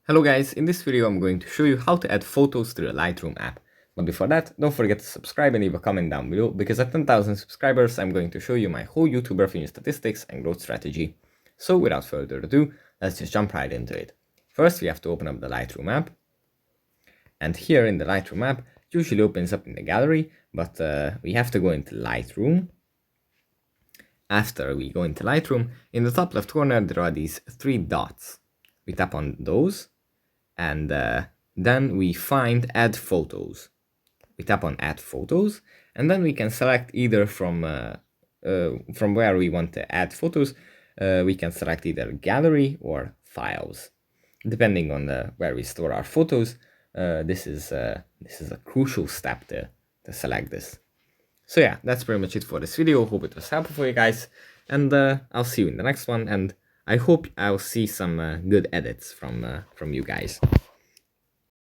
Hello guys, in this video I'm going to show you how to add photos to the Lightroom app. But before that, don't forget to subscribe and leave a comment down below, because at 10,000 subscribers I'm going to show you my whole YouTube revenue statistics and growth strategy. So without further ado, let's just jump right into it. First we have to open up the Lightroom app. And here in the Lightroom app, it usually opens up in the gallery, but we have to go into Lightroom. After we go into Lightroom, in the top left corner there are these three dots. We tap on those. And then we find add photos. We tap on add photos, and then we can select either from where we want to add photos. We can select either gallery or files, depending on where we store our photos. This is a crucial step to select this. So yeah, that's pretty much it for this video. Hope it was helpful for you guys, and I'll see you in the next one. And I hope I'll see some good edits from you guys.